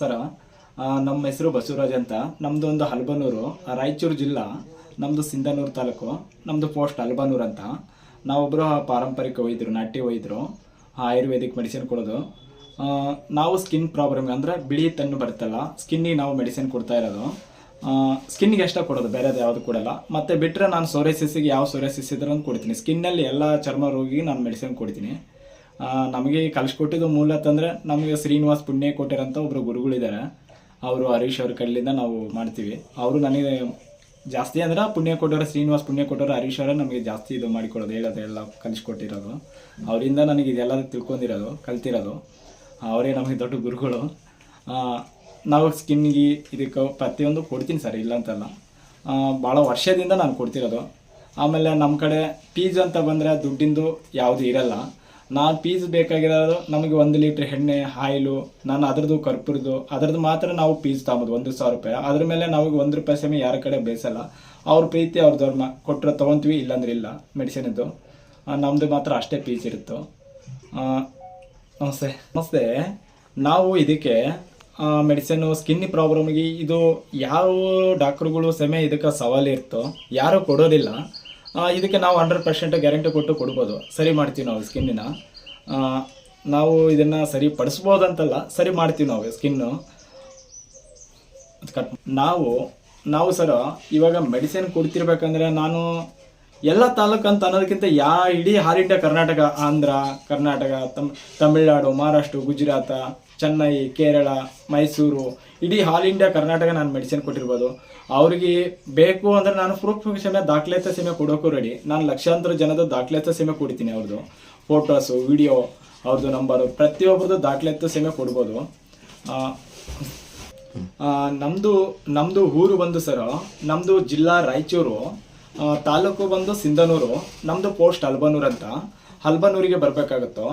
ಸರ ನಮ್ಮ ಹೆಸರು ಬಸವರಾಜ್ ಅಂತ. ನಮ್ಮದು ಒಂದು ಹಲ್ಬನೂರು, ರಾಯಚೂರು ಜಿಲ್ಲಾ. ನಮ್ಮದು ಸಿಂಧನೂರು ತಾಲೂಕು. ನಮ್ಮದು ಪೋಸ್ಟ್ ಹಲ್ಬನೂರು ಅಂತ. ನಾವೊಬ್ಬರು ಪಾರಂಪರಿಕ ವೈದ್ಯರು, ನಾಟಿ ವೈದ್ಯರು, ಆಯುರ್ವೇದಿಕ್ ಮೆಡಿಸಿನ್ ಕೊಡೋದು. ನಾವು ಸ್ಕಿನ್ ಪ್ರಾಬ್ಲಮ್ ಅಂದರೆ ಬಿಳಿ ತಣ್ಣು ಬರುತ್ತಲ್ಲ, ಸ್ಕಿನ್ನಿಗೆ ನಾವು ಮೆಡಿಸಿನ್ ಕೊಡ್ತಾ ಇರೋದು. ಸ್ಕಿನ್ನಿಗೆ ಅಷ್ಟೇ ಕೊಡೋದು, ಬೇರೆದು ಯಾವುದು ಕೊಡಲ್ಲ. ಮತ್ತು ಬಿಟ್ಟರೆ ನಾನು ಸೋರಿಯಾಸಿಸ್ಸಿಗೆ ಯಾವ ಸೋರಿಯಾಸಿಸ್ ಇದ್ರೂ ಕೊಡ್ತೀನಿ. ಸ್ಕಿನ್ನಲ್ಲಿ ಎಲ್ಲ ಚರ್ಮ ರೋಗಿಗೆ ನಾನು ಮೆಡಿಸಿನ್ ಕೊಡ್ತೀನಿ. ನಮಗೆ ಕಲಿಸ್ಕೊಟ್ಟಿದ್ದು ಮೂಲತಂದರೆ ನಮಗೆ ಶ್ರೀನಿವಾಸ್ ಪುಣ್ಯಕೋಟೆರ್ ಅಂತ ಒಬ್ಬರು ಗುರುಗಳಿದ್ದಾರೆ. ಅವರು ಹರೀಶ್ ಅವ್ರ ಕಡೆಯಿಂದ ನಾವು ಮಾಡ್ತೀವಿ. ಅವರು ನನಗೆ ಜಾಸ್ತಿ ಅಂದ್ರೆ ಪುಣ್ಯಕೋಟೆರ್, ಶ್ರೀನಿವಾಸ್ ಪುಣ್ಯಕೋಟೆರ್, ಹರೀಶ್ ಅವರೇ ನಮಗೆ ಜಾಸ್ತಿ ಇದು ಮಾಡಿಕೊಡೋದು, ಹೇಳೋದು ಎಲ್ಲ ಕಲಿಸ್ಕೊಟ್ಟಿರೋದು. ಅವರಿಂದ ನನಗೆ ಇದೆಲ್ಲ ತಿಳ್ಕೊಂಡಿರೋದು, ಕಲ್ತಿರೋದು. ಅವರೇ ನಮಗೆ ದೊಡ್ಡ ಗುರುಗಳು. ನಾವು ಸ್ಕಿನ್ನಿಗೆ ಇದಕ್ಕೆ ಪ್ರತಿಯೊಂದು ಕೊಡ್ತೀನಿ ಸರ್, ಇಲ್ಲ ಅಂತಲ್ಲ. ಭಾಳ ವರ್ಷದಿಂದ ನಾನು ಕೊಡ್ತಿರೋದು. ಆಮೇಲೆ ನಮ್ಮ ಕಡೆ ಫೀಸ್ ಅಂತ ಬಂದರೆ ದುಡ್ಡಿಂದು ಯಾವುದು ಇರಲ್ಲ. ನಾನು ಫೀಸ್ ಬೇಕಾಗಿರೋದು ನಮಗೆ 1 ಲೀಟ್ರ್ ಎಣ್ಣೆ, ಆಯಿಲು, ನಾನು ಅದರದ್ದು ಕರ್ಪೂರದ್ದು ಅದರದ್ದು ಮಾತ್ರ ನಾವು ಫೀಸ್ ತಗೊಂಬೋದು, 1,000 ರೂಪಾಯಿ. ಅದ್ರ ಮೇಲೆ ನಮಗೆ 1 ರೂಪಾಯಿ ಸಮಯ ಯಾರ ಕಡೆ ಬೇಯಿಸಲ್ಲ. ಅವ್ರ ಪ್ರೀತಿ ಅವ್ರ ಧರ್ಮ ಕೊಟ್ಟರೆ ತೊಗೊತೀವಿ, ಇಲ್ಲಾಂದ್ರೆ ಇಲ್ಲ. ಮೆಡಿಸಿನದ್ದು ನಮ್ಮದು ಮಾತ್ರ ಅಷ್ಟೇ ಫೀಸ್ ಇರುತ್ತೋ. ನಮಸ್ತೆ. ನಾವು ಇದಕ್ಕೆ ಮೆಡಿಸಿನ್ನು ಸ್ಕಿನ್ ಪ್ರಾಬ್ಲಮ್ಗೆ ಇದು ಯಾವ ಡಾಕ್ಟ್ರುಗಳು ಸಮಯ ಇದಕ್ಕೆ ಸವಾಲು ಇರ್ತೋ ಯಾರೂ ಕೊಡೋದಿಲ್ಲ. ಇದಕ್ಕೆ ನಾವು 100% ಗ್ಯಾರಂಟಿ ಕೊಟ್ಟು ಕೊಡ್ಬೋದು. ಸರಿ ಮಾಡ್ತೀವಿ ನಾವು ಸ್ಕಿನ್ನಿನ. ನಾವು ಇದನ್ನು ಸರಿ ಪಡಿಸ್ಬೋದು ಅಂತಲ್ಲ, ಸರಿ ಮಾಡ್ತೀವಿ ನಾವು ಸ್ಕಿನ್ನು. ನಾವು ಸರ ಇವಾಗ ಮೆಡಿಸಿನ್ ಕೊಡ್ತಿರ್ಬೇಕಂದ್ರೆ ನಾನು ಎಲ್ಲ ತಾಲೂಕು ಅಂತ ಅನ್ನೋದಕ್ಕಿಂತ ಇಡೀ ಆಲ್ ಇಂಡಿಯಾ ಕರ್ನಾಟಕ, ಆಂಧ್ರ, ಕರ್ನಾಟಕ, ತಮಿಳುನಾಡು, ಮಹಾರಾಷ್ಟ್ರ, ಗುಜರಾತ, ಚೆನ್ನೈ, ಕೇರಳ, ಮೈಸೂರು, ಇಡೀ ಆಲ್ ಇಂಡಿಯಾ ಕರ್ನಾಟಕ ನಾನು ಮೆಡಿಸಿನ್ ಕೊಟ್ಟಿರ್ಬೋದು. ಅವ್ರಿಗೆ ಬೇಕು ಅಂದರೆ ನಾನು ಪ್ರೂಫ್ ಸಮೇತ ದಾಖಲಾತಿ ಸಮೇತ ಕೊಡೋಕ್ಕೂ ರೆಡಿ. ನಾನು ಲಕ್ಷಾಂತರ ಜನದ ದಾಖಲಾತಿ ಸಮೇತ ಕೊಡ್ತೀನಿ. ಅವ್ರದ್ದು ಫೋಟೋಸು, ವಿಡಿಯೋ, ಅವ್ರದ್ದು ನಂಬರು, ಪ್ರತಿಯೊಬ್ಬರದ್ದು ದಾಖಲಾತಿ ಸಮೇತ ಕೊಡ್ಬೋದು. ನಮ್ಮದು ಊರು ಬಂದು ಸರ್, ನಮ್ಮದು ಜಿಲ್ಲಾ ರಾಯಚೂರು, ತಾಲೂಕು ಬಂದು ಸಿಂಧನೂರು, ನಮ್ಮದು ಪೋಸ್ಟ್ ಹಲ್ಬನೂರು ಅಂತ. ಹಲ್ಬನೂರಿಗೆ ಬರಬೇಕಾಗುತ್ತೋ.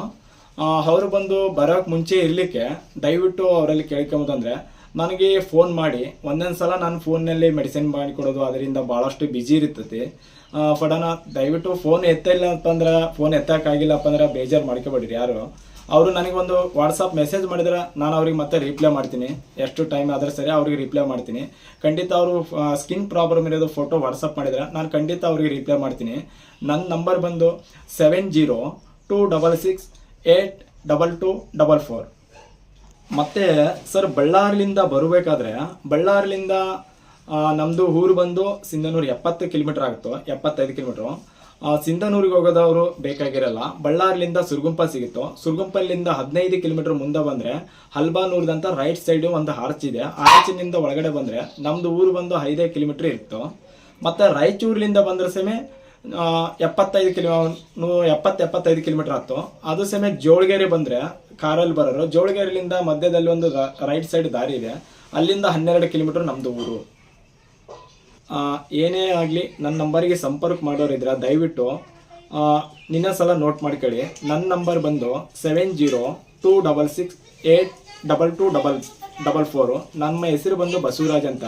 ಅವರು ಬಂದು ಬರೋಕ್ಕೆ ಮುಂಚೆ ಇರಲಿಕ್ಕೆ ದಯವಿಟ್ಟು ಅವರಲ್ಲಿ ಕೇಳ್ಕೊಂಬುದಂದರೆ ನನಗೆ ಫೋನ್ ಮಾಡಿ. ಒಂದೊಂದು ಸಲ ನಾನು ಫೋನ್ನಲ್ಲಿ ಮೆಡಿಸಿನ್ ಮಾಡಿಕೊಡೋದು ಅದರಿಂದ ಭಾಳಷ್ಟು ಬ್ಯುಸಿ ಇರ್ತೈತಿ. ದಯವಿಟ್ಟು ಫೋನ್ ಎತ್ತಿಲ್ಲ ಅಂತಂದ್ರೆ, ಫೋನ್ ಎತ್ತಕ್ಕಾಗಿಲ್ಲಪ್ಪ ಅಂದ್ರೆ ಬೇಜಾರು ಮಾಡ್ಕೊಬೇಡ್ರಿ ಯಾರು. ಅವರು ನನಗೊಂದು ವಾಟ್ಸಪ್ ಮೆಸೇಜ್ ಮಾಡಿದ್ರೆ ನಾನು ಅವ್ರಿಗೆ ಮತ್ತೆ ರಿಪ್ಲೈ ಮಾಡ್ತೀನಿ. ಎಷ್ಟು ಟೈಮ್ ಆದ್ರೆ ಸರಿ ಅವ್ರಿಗೆ ರಿಪ್ಲೈ ಮಾಡ್ತೀನಿ. ಖಂಡಿತ ಅವರು ಸ್ಕಿನ್ ಪ್ರಾಬ್ಲಮ್ ಇರೋದು ಫೋಟೋ ವಾಟ್ಸಪ್ ಮಾಡಿದ್ರೆ ನಾನು ಖಂಡಿತ ಅವ್ರಿಗೆ ರಿಪ್ಲೈ ಮಾಡ್ತೀನಿ. ನನ್ನ ನಂಬರ್ ಬಂದು 7026682244. ಮತ್ತು ಸರ್, ಬಳ್ಳಾರಿಲಿಂದ ಬರಬೇಕಾದ್ರೆ, ಬಳ್ಳಾರಿಲಿಂದ ನಮ್ಮದು ಊರು ಬಂದು ಸಿಂಧನೂರು 70 ಕಿಲೋಮೀಟ್ರ್ ಆಗುತ್ತೋ, 75 ಕಿಲೋಮೀಟ್ರು. ಸಿಂಧನೂರಿಗೆ ಹೋಗೋದವರು ಬೇಕಾಗಿರಲ್ಲ. ಬಳ್ಳಾರಿಲಿಂದ ಸುರ್ಗುಂಪ ಸಿಗುತ್ತೋ. ಸುರ್ಗುಂಪಲ್ಲಿಂದ 15 ಕಿಲೋಮೀಟ್ರ್ ಮುಂದೆ ಬಂದರೆ ಹಲ್ಬನೂರ್ದಂತ ರೈಟ್ ಸೈಡು ಒಂದು ಆರ್ಚ್ ಇದೆ. ಆರ್ಚಿನಿಂದ ಒಳಗಡೆ ಬಂದರೆ ನಮ್ಮದು ಊರು ಬಂದು 5 ಕಿಲೋಮೀಟ್ರ್ ಇರುತ್ತೋ. ಮತ್ತು ರಾಯಚೂರಿನಿಂದ ಬಂದರೆ ಸಮೇತ 75 ಕಿಲೋಮೀಟ್ರ್ ಆಯ್ತು. ಅದು ಸಮೇತ ಜೋಳಗೇರಿ ಬಂದರೆ ಕಾರಲ್ಲಿ ಬರೋರು, ಜೋಳಗೇರಿಲಿಂದ ಮಧ್ಯದಲ್ಲಿ ಒಂದು ರೈಟ್ ಸೈಡ್ ದಾರಿ ಇದೆ, ಅಲ್ಲಿಂದ 12 ಕಿಲೋಮೀಟ್ರ್ ನಮ್ಮದು ಊರು. ಏನೇ ಆಗಲಿ ನನ್ನ ನಂಬರಿಗೆ ಸಂಪರ್ಕ ಮಾಡೋರಿದ್ರೆ ದಯವಿಟ್ಟು ಸಲ ನೋಟ್ ಮಾಡ್ಕೊಳ್ಳಿ. ನನ್ನ ನಂಬರ್ ಬಂದು 7026682244. ನಮ್ಮ ಹೆಸರು ಬಂದು ಬಸವರಾಜ್ ಅಂತ.